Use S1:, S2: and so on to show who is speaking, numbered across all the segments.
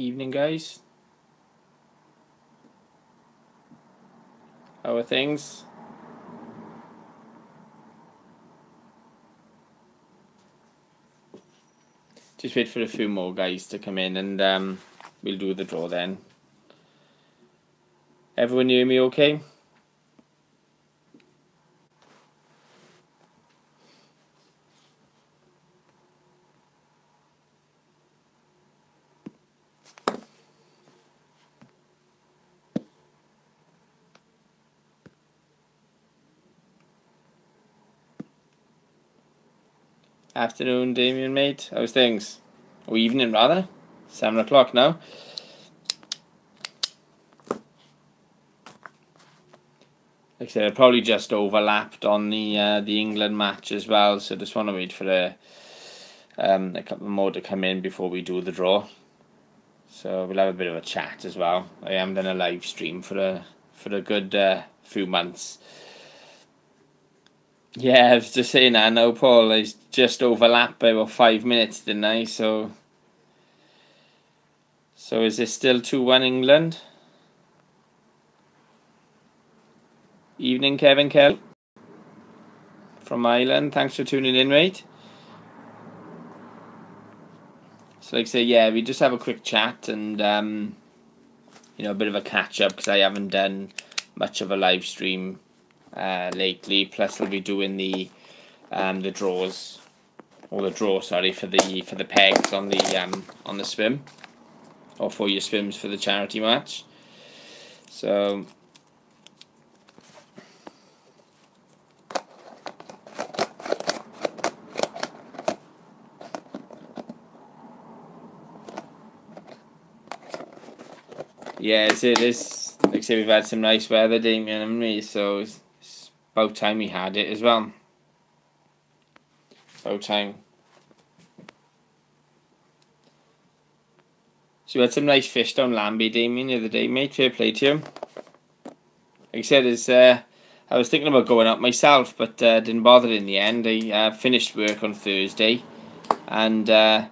S1: Evening, guys. How are things? Just wait for a few more guys to come in and we'll do the draw then. Everyone hear me okay? Afternoon, Damien, mate. How's things? Or evening, rather. 7 o'clock now. Like I said, I probably just overlapped on the England match as well, so just want to wait for a couple more to come in before we do the draw. So we'll have a bit of a chat as well. I haven't done a live stream for a good few months. Yeah, I was just saying that now, Paul. I just overlapped by about 5 minutes, didn't I? So is it still 2-1 England? Evening, Kevin Kelly from Ireland. Thanks for tuning in, mate. So like I say, yeah, we just have a quick chat and a bit of a catch up because I haven't done much of a live stream lately. Plus, I'll be doing the draws, or the draw, sorry, for the pegs on the swim, or for your swims for the charity match. So yes, it is. Like I say, we've had some nice weather, Damien, haven't we? So it's about time we had it as well. About time. So we had some nice fish down Lambie, Damien, the other day, mate. Fair play to you. Like I said, I was thinking about going out myself, but didn't bother in the end. I finished work on Thursday, and I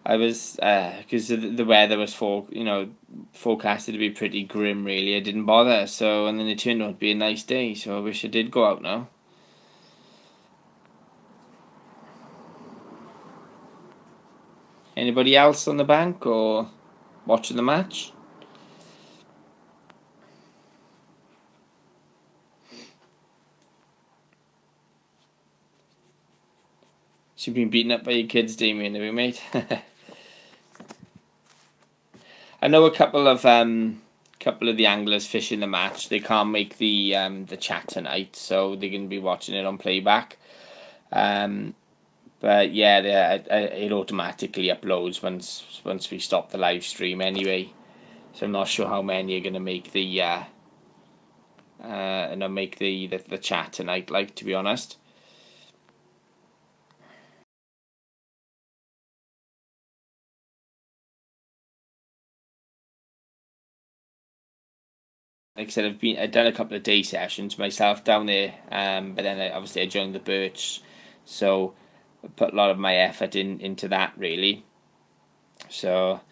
S1: was because the weather was forecasted to be pretty grim. Really, I didn't bother. So and then it turned out to be a nice day. So I wish I did go out now. Anybody else on the bank or watching the match? You've been beaten up by your kids, Damien, have you, mate? I know a couple of the anglers fishing the match. They can't make the chat tonight, so they're going to be watching it on playback. But yeah, it automatically uploads once we stop the live stream anyway. So I'm not sure how many are going to make the the chat tonight. Like, to be honest. Like I said, I've done a couple of day sessions myself down there, but then obviously I joined the Birch, so I put a lot of my effort into that really. So,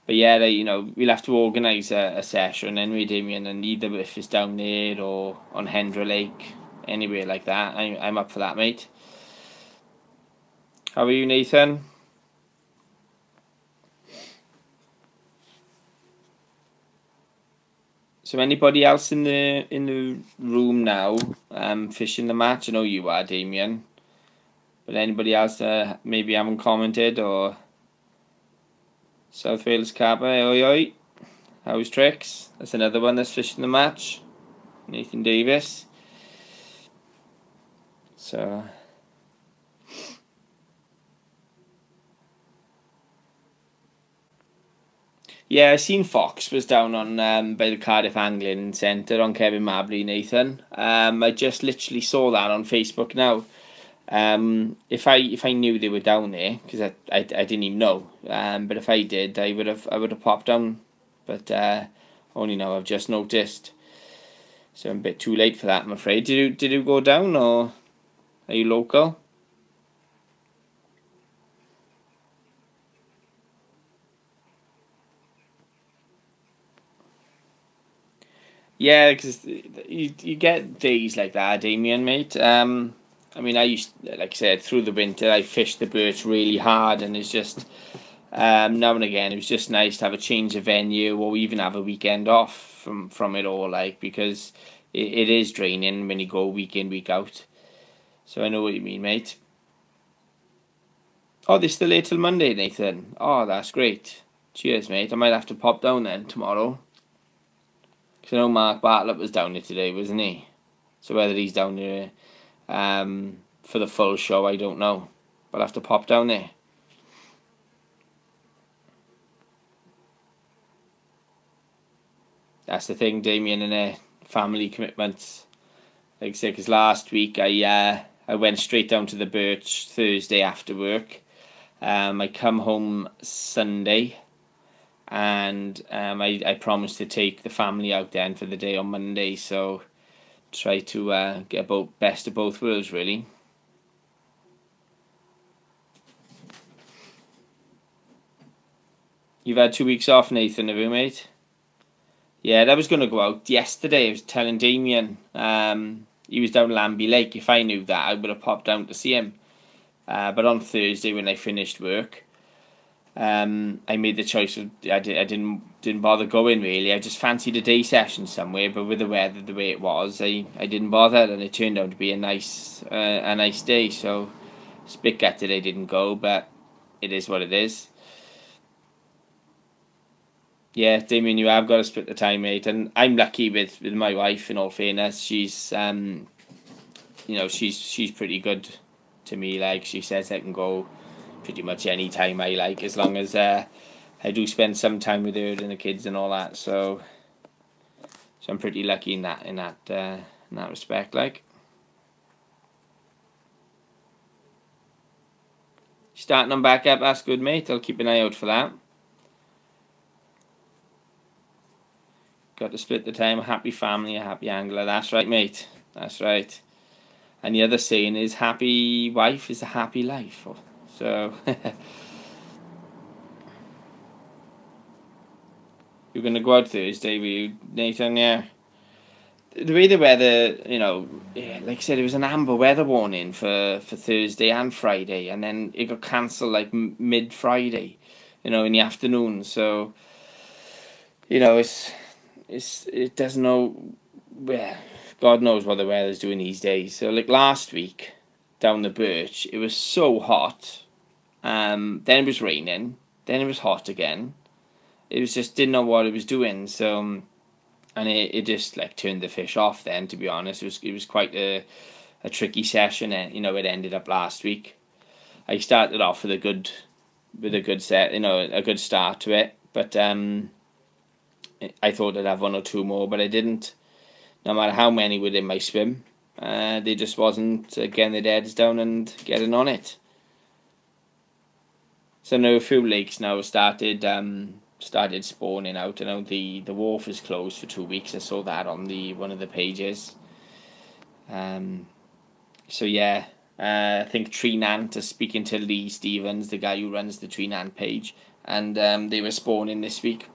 S1: but yeah, we'll have to organise a session anyway, Damien, and either if it's down there or on Hendra Lake, anywhere like that, I'm up for that, mate. How are you, Nathan? So anybody else in the room now fishing the match? I know you are, Damien. But anybody else maybe haven't commented or South Wales Cabba, oi oi. How's Tricks? That's another one that's fishing the match. Nathan Davis. So yeah, I seen Fox was down on by the Cardiff Angling Centre on Kevin Mabley, Nathan. I just literally saw that on Facebook now. If I knew they were down there, because I didn't even know. But if I did, I would have popped down. But only now I've just noticed. So I'm a bit too late for that, I'm afraid. Did you go down, or are you local? Yeah, because you get days like that, Damien, mate. I mean, I used, like I said, through the winter, I fished the birch really hard, and it's just now and again, it was just nice to have a change of venue or even have a weekend off from it all, like, because it is draining when you go week in, week out. So I know what you mean, mate. Oh, they're still here till Monday, Nathan. Oh, that's great. Cheers, mate. I might have to pop down then tomorrow. Because I know Mark Bartlett was down here today, wasn't he? So whether he's down here for the full show, I don't know. But I'll have to pop down there. That's the thing, Damien, and family commitments. Like I said, because last week I went straight down to the Birch Thursday after work. I come home Sunday, and I promised to take the family out then for the day on Monday. So try to get best of both worlds, really. You've had 2 weeks off, Nathan, have you, mate? Yeah, that was going to go out yesterday. I was telling Damien he was down Lambie Lake. If I knew that, I would have popped down to see him. But on Thursday when I finished work, I made the choice of I didn't bother going really. I just fancied a day session somewhere, but with the weather the way it was, I didn't bother, and it turned out to be a nice day. So it's a bit gutted I didn't go, but it is what it is. Yeah, Damien, you have got to split the time, mate. And I'm lucky with my wife. In all fairness, she's she's pretty good to me. Like, she says I can go pretty much any time I like, as long as I do spend some time with her and the kids and all that. So I'm pretty lucky in that respect. Like, starting them back up, that's good, mate. I'll keep an eye out for that. Got to split the time. A happy family, a happy angler. That's right, mate. That's right. And the other saying is, happy wife is a happy life. So you're going to go out Thursday with you, Nathan, yeah? The way the weather, yeah, like I said, it was an amber weather warning for Thursday and Friday, and then it got cancelled like mid-Friday, in the afternoon. So, it doesn't know where. God knows what the weather's doing these days. So, like last week, down the Birch, it was so hot. Then it was raining. Then it was hot again. It was just didn't know what it was doing. So, and it just like turned the fish off. Then, to be honest, it was quite a tricky session. And it ended up last week. I started off with a good set. A good start to it. But I thought I'd have one or two more, but I didn't. No matter how many were in my swim, they just wasn't getting their heads down and getting on it. So now a few lakes now started spawning out. I know the wharf is closed for 2 weeks. I saw that on one of the pages. So yeah, I think Tree Nant is speaking to Lee Stevens, the guy who runs the Tree Nant page, and they were spawning this week.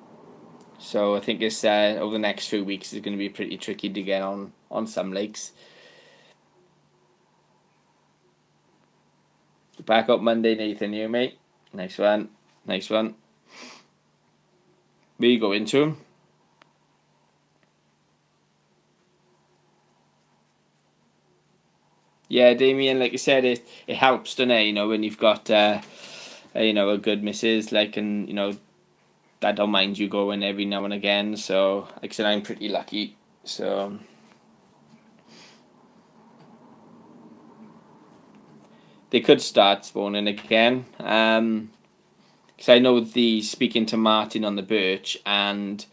S1: So I think it's over the next few weeks it's going to be pretty tricky to get on some lakes. Back up Monday, Nathan, you mate. Nice one. Nice one. Where you going to? Yeah, Damien, like I said, it helps, doesn't it? When you've got a good missus, like, and I don't mind you going every now and again. So like I said, I'm pretty lucky. So they could start spawning again. Because I know speaking to Martin on the Birch and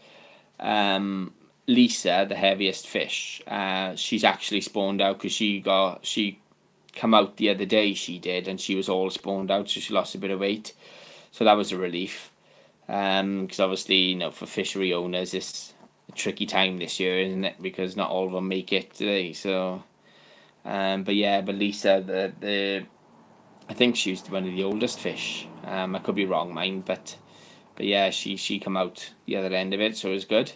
S1: Lisa, the heaviest fish, she's actually spawned out because she come out the other day, she did, and she was all spawned out, so she lost a bit of weight. So that was a relief. Because obviously, for fishery owners, it's a tricky time this year, isn't it? Because not all of them make it today. So, but Lisa, I think she was one of the oldest fish. I could be wrong, mind, but yeah, she come out the other end of it, so it was good.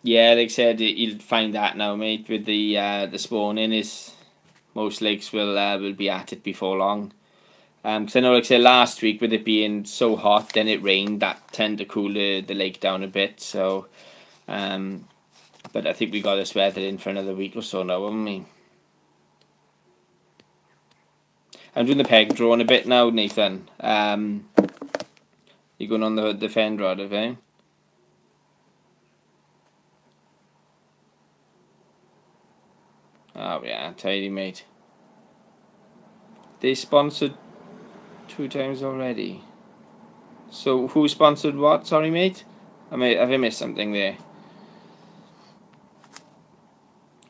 S1: Yeah, like I said, you'll find that now, mate. With the spawning, is most lakes will be at it before long. Because I know, like I said, last week with it being so hot, then it rained. That tended to cool the lake down a bit. So, but I think we got this weather in for another week or so now, haven't we? I'm doing the peg drawing a bit now, Nathan. You going on the fend rod, okay? Oh yeah, tidy, mate. They sponsored 2 times already. So who sponsored what? Sorry, mate. Have I missed something there?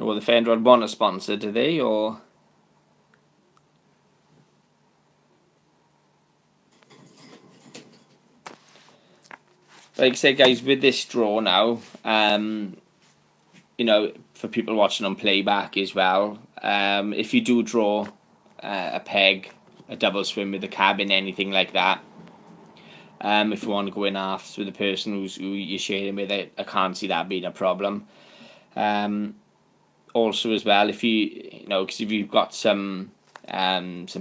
S1: Well, the fend rod want a sponsor, do they, or? Like I said, guys, with this draw now, you know, for people watching on playback as well, if you do draw a peg, a double swim with a cabin, anything like that, if you want to go in after with the person who you're sharing with, I can't see that being a problem. Also, as well, if you know, because if you've got some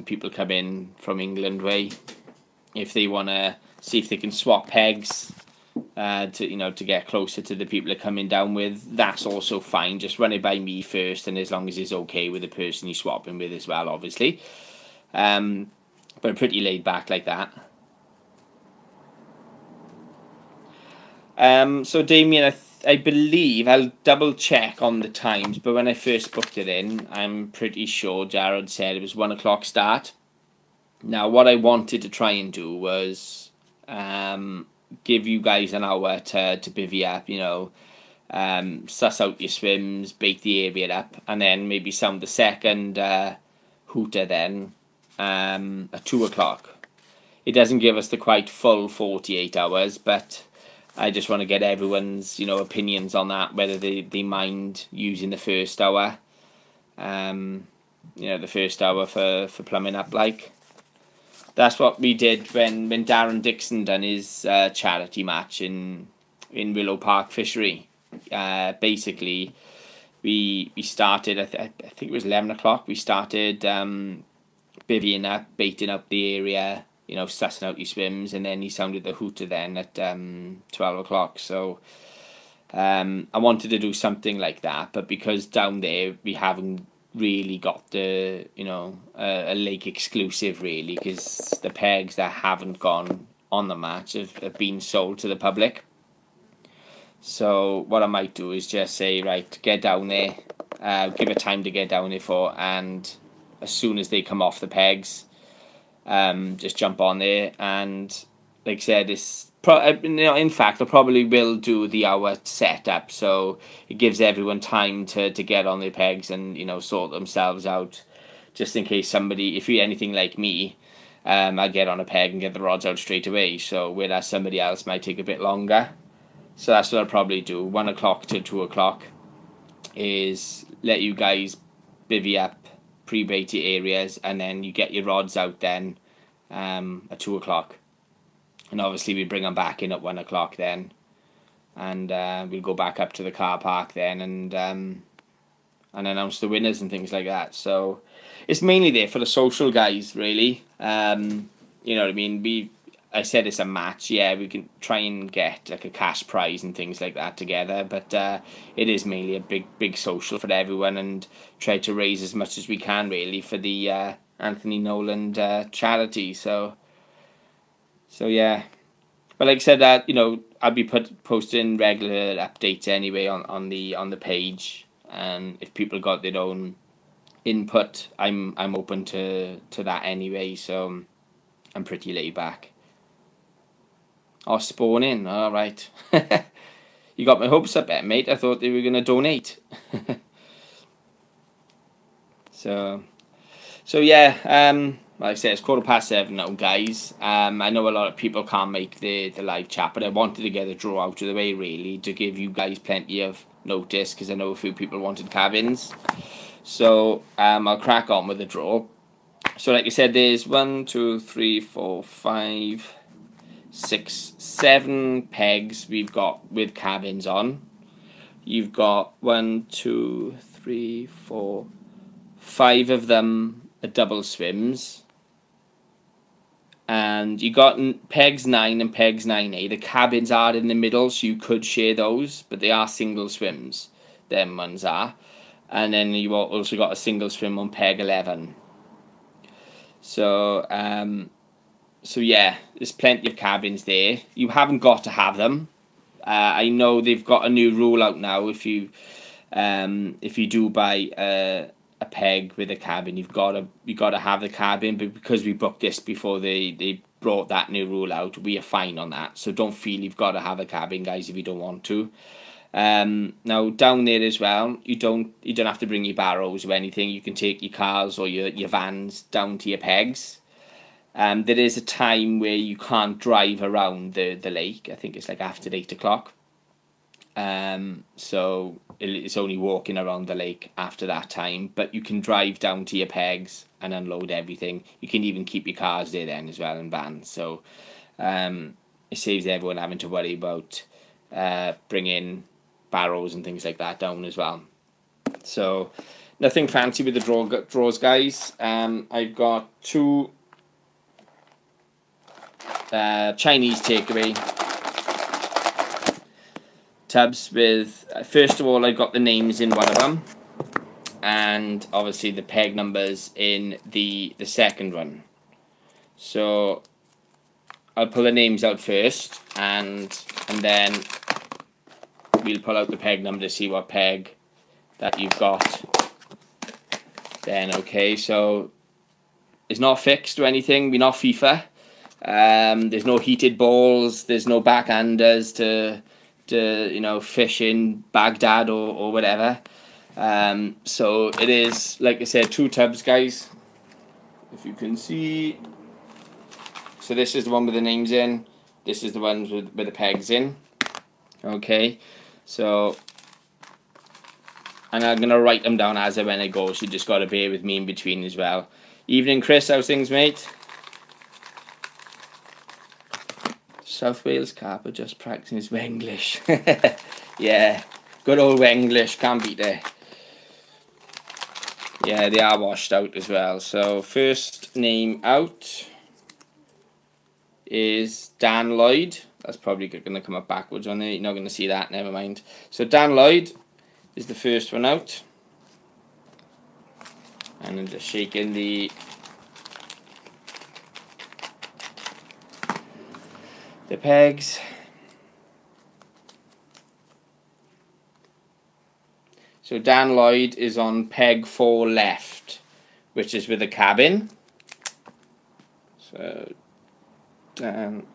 S1: people come in from England way, if they want to see if they can swap pegs to get closer to the people they're coming down with, that's also fine. Just run it by me first, and as long as it's okay with the person you're swapping with as well, obviously. But pretty laid back like that. So Damien, I believe I'll double check on the times, but when I first booked it in, I'm pretty sure Jared said it was 1 o'clock start. Now, what I wanted to try and do was give you guys an hour to bivvy up, suss out your swims, bait the area up, and then maybe sound the second hooter then at 2 o'clock. It doesn't give us the quite full 48 hours, but I just want to get everyone's opinions on that, whether they mind using the first hour, the first hour for plumbing up like. That's what we did when Darren Dixon done his charity match in Willow Park Fishery. Basically, we started. I think it was 11 o'clock. We started bivvying up, baiting up the area, sussing out your swims, and then he sounded the hooter then at 12 o'clock. So I wanted to do something like that, but because down there we haven't really got the a lake exclusive really, because the pegs that haven't gone on the match have been sold to the public. So what I might do is just say, right, get down there, give it time to get down there for, and as soon as they come off the pegs, just jump on there. And like I said, in fact, I probably will do the hour setup, so it gives everyone time to get on their pegs and sort themselves out, just in case somebody, if you're anything like me, I get on a peg and get the rods out straight away. So whereas somebody else might take a bit longer, so that's what I'll probably do. 1 o'clock to 2 o'clock is let you guys bivvy up, pre-bait your areas, and then you get your rods out then at 2 o'clock. And obviously we bring them back in at 1 o'clock then, and we'll go back up to the car park then and announce the winners and things like that. So it's mainly there for the social guys, really. You know what I mean? I said it's a match. Yeah, we can try and get like a cash prize and things like that together, but it is mainly a big social for everyone, and try to raise as much as we can really for the Anthony Noland charity. So yeah, but like I said, that I'll be posting regular updates anyway on the page, and if people got their own input, I'm open to that anyway. So I'm pretty laid back. Oh, spawning, all right. You got my hopes up there, mate. I thought they were gonna donate. So yeah. Like I said, it's 7:15 now, guys. I know a lot of people can't make the live chat, but I wanted to get the draw out of the way, really, to give you guys plenty of notice, because I know a few people wanted cabins. So I'll crack on with the draw. So like I said, there's 1, 2, 3, 4, 5, 6, 7 pegs we've got with cabins on. you've got 1, 2, 3, 4, 5 of them are double swims. And you got pegs 9 and pegs 9A. The cabins are in the middle, so you could share those, but they are single swims. Them ones are. And then you also got a single swim on peg 11. So, so yeah, there's plenty of cabins there. You haven't got to have them. I know they've got a new rule out now. If you do buy a peg with a cabin, you've got to have the cabin. But because we booked this before they brought that new rule out, we are fine on that. So don't feel you've got to have a cabin, guys, if you don't want to. Now down there as well, you don't have to bring your barrows or anything. You can take your cars or your vans down to your pegs. There is a time where you can't drive around the lake. I think it's like after 8 o'clock. So it's only walking around the lake after that time. But you can drive down to your pegs and unload everything. You can even keep your cars there then as well and vans. So it saves everyone having to worry about bringing barrows and things like that down as well. So nothing fancy with the draws, guys. I've got 2 Chinese takeaway tubs with, first of all, I got the names in one of them, and obviously the peg numbers in the second one. So I'll pull the names out first, and then we'll pull out the peg number to see what peg that you've got. Then okay, so it's not fixed or anything. We're not FIFA. There's no heated balls. There's no backhanders to fish in Baghdad or whatever. So it is, like I said, 2 tubs, guys. If you can see. So this is the one with the names in. This is the ones with the pegs in. Okay. So, and I'm going to write them down as I when I go, so you just got to bear with me in between as well. Evening, Chris. How's things, mate? South Wales carper just practicing his Wenglish. Yeah, good old Wenglish, can't beat it. Yeah, they are washed out as well. So, first name out is Dan Lloyd. That's probably going to come up backwards on there. You're not going to see that, never mind. So Dan Lloyd is the first one out. And I'm just shaking the pegs. So Dan Lloyd is on peg 4 left, which is with a cabin. So Dan,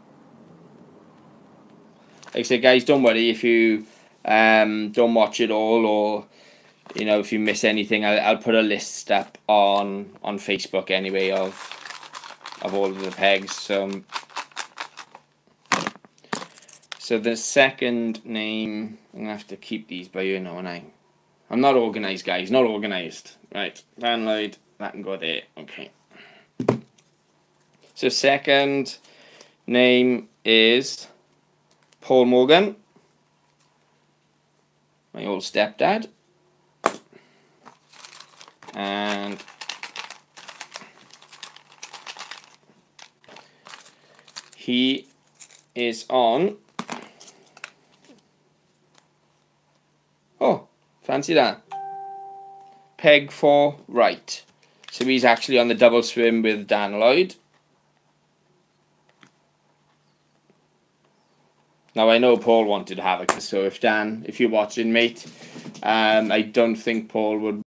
S1: like I said, guys, don't worry if you don't watch it all, or if you miss anything. I'll put a list up on Facebook anyway of all of the pegs. So the second name, I'm gonna have to keep these by you now, and I'm not organised, guys. Not organised. Right, Dan Lloyd, that can go there. Okay. So second name is Paul Morgan, my old stepdad, and he is on. Oh, fancy that. Peg 4 right. So he's actually on the double swim with Dan Lloyd. Now I know Paul wanted to have it, so if you're watching, mate, I don't think Paul would